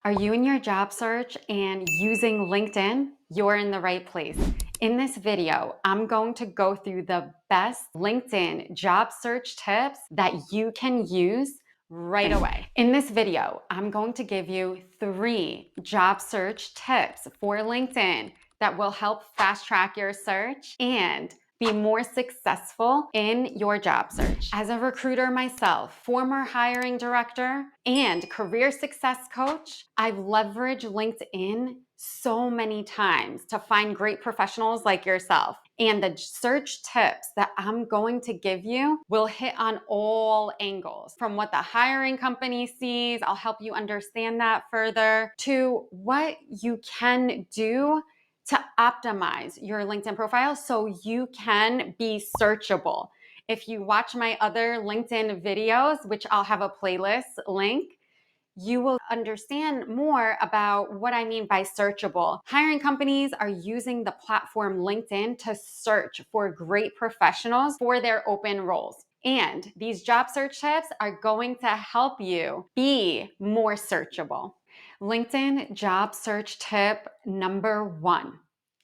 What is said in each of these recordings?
Are you in your job search and using LinkedIn? You're in the right place. In this video, I'm going to go through the best LinkedIn job search tips that you can use right away. In this video, I'm going to give you 3 job search tips for LinkedIn that will help fast track your search and be more successful in your job search. As a recruiter myself, former hiring director, and career success coach, I've leveraged LinkedIn so many times to find great professionals like yourself. And the search tips that I'm going to give you will hit on all angles, from what the hiring company sees, I'll help you understand that further, to what you can do to optimize your LinkedIn profile so you can be searchable. If you watch my other LinkedIn videos, which I'll have a playlist link, you will understand more about what I mean by searchable. Hiring companies are using the platform LinkedIn to search for great professionals for their open roles. And these job search tips are going to help you be more searchable. LinkedIn job search tip number 1.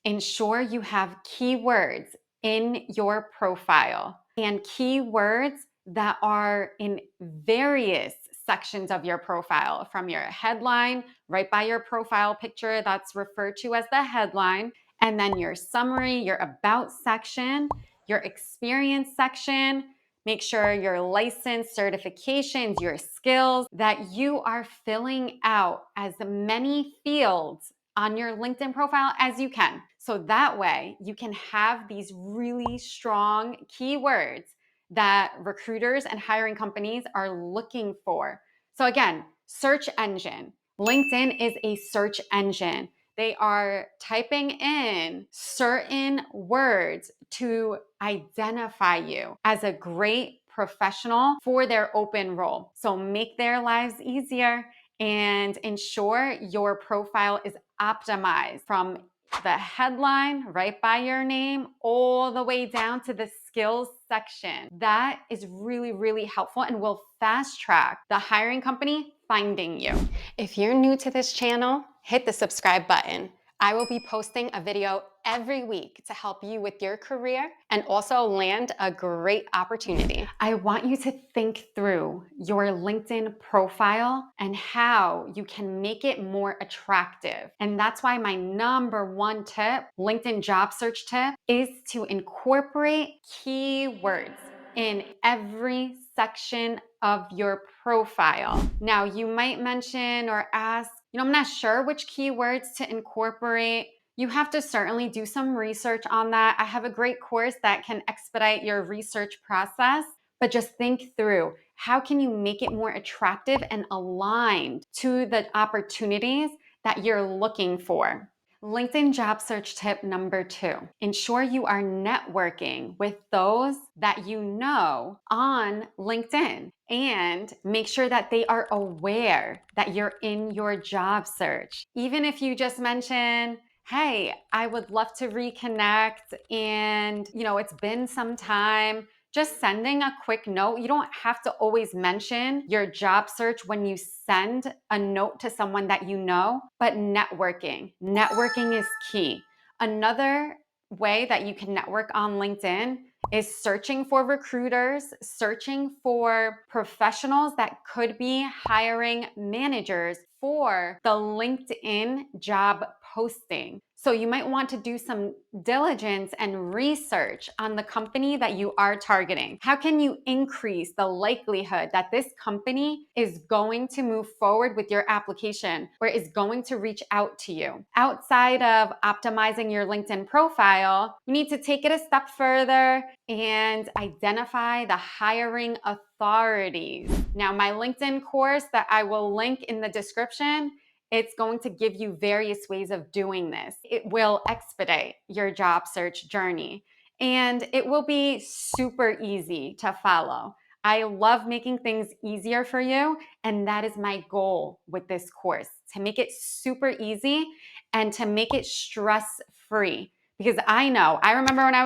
Ensure you have keywords in your profile, and keywords that are in various sections of your profile, from your headline, right by your profile picture, that's referred to as the headline, and then your summary, your about section, your experience section. Make sure your license, certifications, your skills, that you are filling out as many fields on your LinkedIn profile as you can. So that way you can have these really strong keywords that recruiters and hiring companies are looking for. So again, search engine. LinkedIn is a search engine. They are typing in certain words to identify you as a great professional for their open role. So make their lives easier and ensure your profile is optimized from the headline right by your name all the way down to the skills section. That is really, really helpful and will fast track the hiring company finding you. If you're new to this channel, hit the subscribe button. I will be posting a video every week to help you with your career and also land a great opportunity. I want you to think through your LinkedIn profile and how you can make it more attractive. And that's why my number 1 tip, LinkedIn job search tip, is to incorporate keywords in every section of your profile. Now, you might mention or ask, I'm not sure which keywords to incorporate. You have to certainly do some research on that. I have a great course that can expedite your research process, but just think through, how can you make it more attractive and aligned to the opportunities that you're looking for? LinkedIn job search tip number 2. Ensure you are networking with those that you know on LinkedIn, and make sure that they are aware that you're in your job search. Even if you just mention, hey, I would love to reconnect and, it's been some time. Just sending a quick note. You don't have to always mention your job search when you send a note to someone that you know, but networking. Networking is key. Another way that you can network on LinkedIn is searching for recruiters, searching for professionals that could be hiring managers for the LinkedIn job posting. So you might want to do some diligence and research on the company that you are targeting. How can you increase the likelihood that this company is going to move forward with your application or is going to reach out to you? Outside of optimizing your LinkedIn profile, you need to take it a step further and identify the hiring authorities. Now, my LinkedIn course that I will link in the description, it's going to give you various ways of doing this. It will expedite your job search journey, and it will be super easy to follow. I love making things easier for you, and that is my goal with this course, to make it super easy and to make it stress-free. Because I remember when I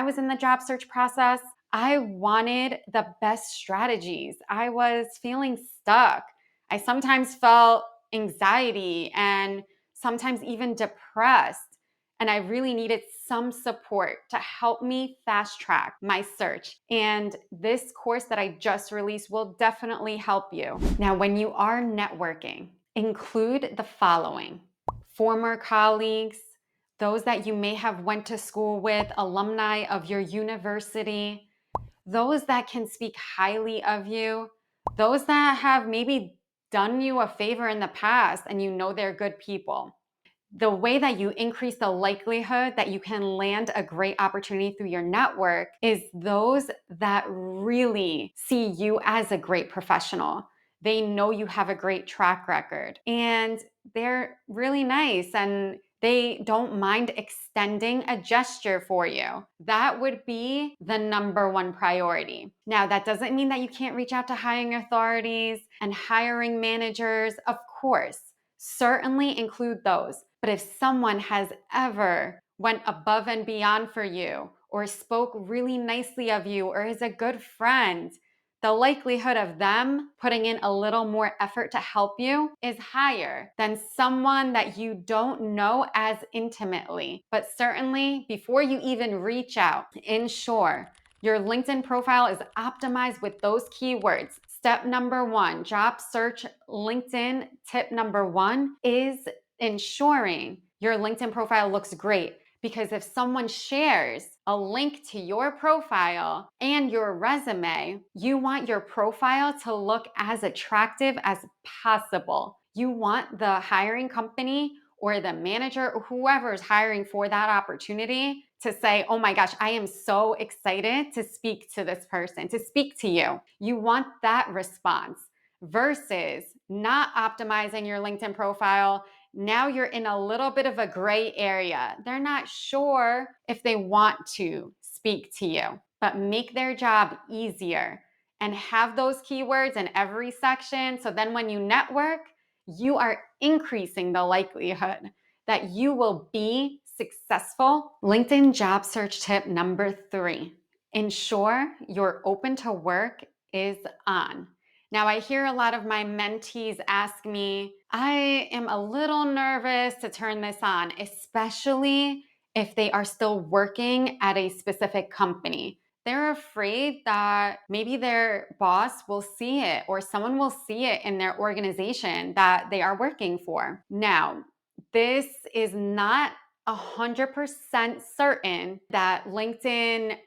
was in the job search process, I wanted the best strategies. I was feeling stuck. I sometimes felt anxiety and sometimes even depressed. And I really needed some support to help me fast track my search. And this course that I just released will definitely help you. Now, when you are networking, include the following: former colleagues, those that you may have went to school with, alumni of your university, those that can speak highly of you, those that have maybe done you a favor in the past and you know they're good people. The way that you increase the likelihood that you can land a great opportunity through your network is those that really see you as a great professional. They know you have a great track record and they're really nice and they don't mind extending a gesture for you. That would be the number one priority. Now, that doesn't mean that you can't reach out to hiring authorities and hiring managers. Of course, certainly include those. But if someone has ever went above and beyond for you or spoke really nicely of you or is a good friend, the likelihood of them putting in a little more effort to help you is higher than someone that you don't know as intimately. But certainly, before you even reach out, ensure your LinkedIn profile is optimized with those keywords. Step number one, job search LinkedIn tip number one is ensuring your LinkedIn profile looks great. Because if someone shares a link to your profile and your resume, you want your profile to look as attractive as possible. You want the hiring company or the manager or whoever is hiring for that opportunity to say, oh my gosh, I am so excited to speak to this person, to speak to you. You want that response versus not optimizing your LinkedIn profile. Now you're in a little bit of a gray area. They're not sure if they want to speak to you, but make their job easier and have those keywords in every section. So then when you network, you are increasing the likelihood that you will be successful. LinkedIn job search tip number 3, ensure your open to work is on. Now, I hear a lot of my mentees ask me, I am a little nervous to turn this on, especially if they are still working at a specific company. They're afraid that maybe their boss will see it or someone will see it in their organization that they are working for. Now, this is not 100% certain that LinkedIn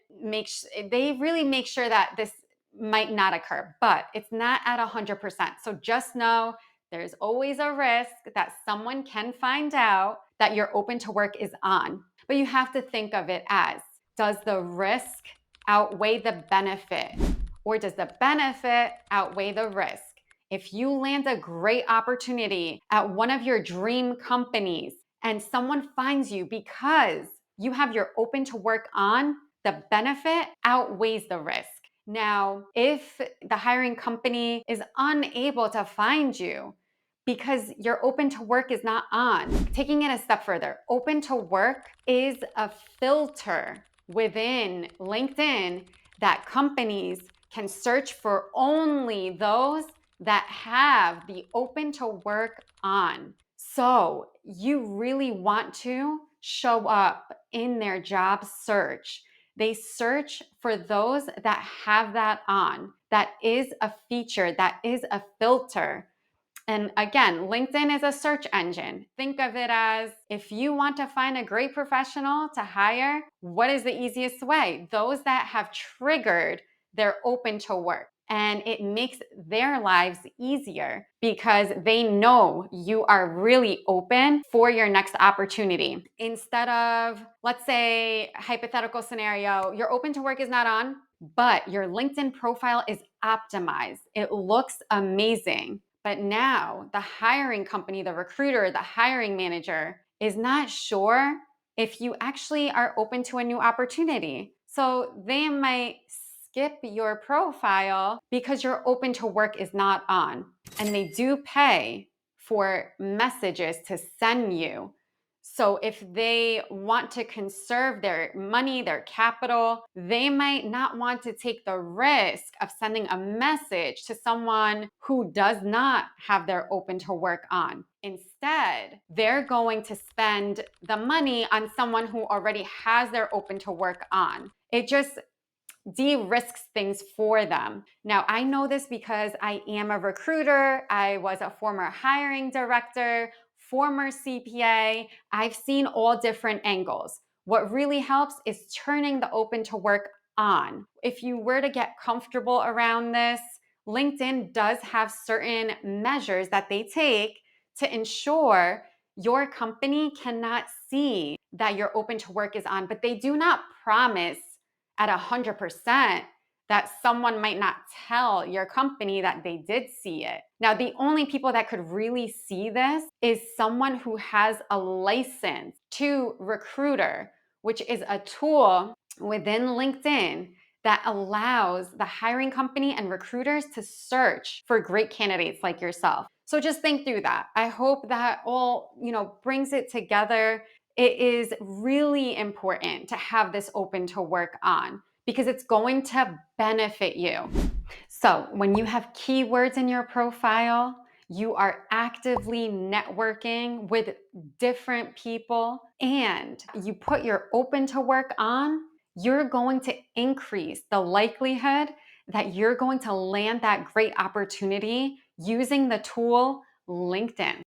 they really make sure that this might not occur, but it's not at 100%. So just know there's always a risk that someone can find out that your open to work is on. But you have to think of it as, does the risk outweigh the benefit? Or does the benefit outweigh the risk? If you land a great opportunity at one of your dream companies and someone finds you because you have your open to work on, the benefit outweighs the risk. Now, if the hiring company is unable to find you because your open to work is not on, taking it a step further, open to work is a filter within LinkedIn that companies can search for only those that have the open to work on. So you really want to show up in their job search. They search for those that have that on. That is a feature, that is a filter. And again, LinkedIn is a search engine. Think of it as if you want to find a great professional to hire, what is the easiest way? Those that have triggered their open to work. And it makes their lives easier because they know you are really open for your next opportunity. Instead of, let's say, hypothetical scenario, your open to work is not on, but your LinkedIn profile is optimized. It looks amazing. But now the hiring company, the recruiter, the hiring manager is not sure if you actually are open to a new opportunity. So they might skip your profile because your open to work is not on. And they do pay for messages to send you. So if they want to conserve their money, their capital, they might not want to take the risk of sending a message to someone who does not have their open to work on. Instead, they're going to spend the money on someone who already has their open to work on. It just de-risks things for them. Now, I know this because I am a recruiter. I was a former hiring director, former CPA. I've seen all different angles. What really helps is turning the open to work on. If you were to get comfortable around this, LinkedIn does have certain measures that they take to ensure your company cannot see that your open to work is on, but they do not promise at 100% that someone might not tell your company that they did see it. Now, the only people that could really see this is someone who has a license to Recruiter, which is a tool within LinkedIn that allows the hiring company and recruiters to search for great candidates like yourself. So just think through that. I hope that all, brings it together. It is really important to have this open to work on because it's going to benefit you. So when you have keywords in your profile, you are actively networking with different people and you put your open to work on, you're going to increase the likelihood that you're going to land that great opportunity using the tool LinkedIn.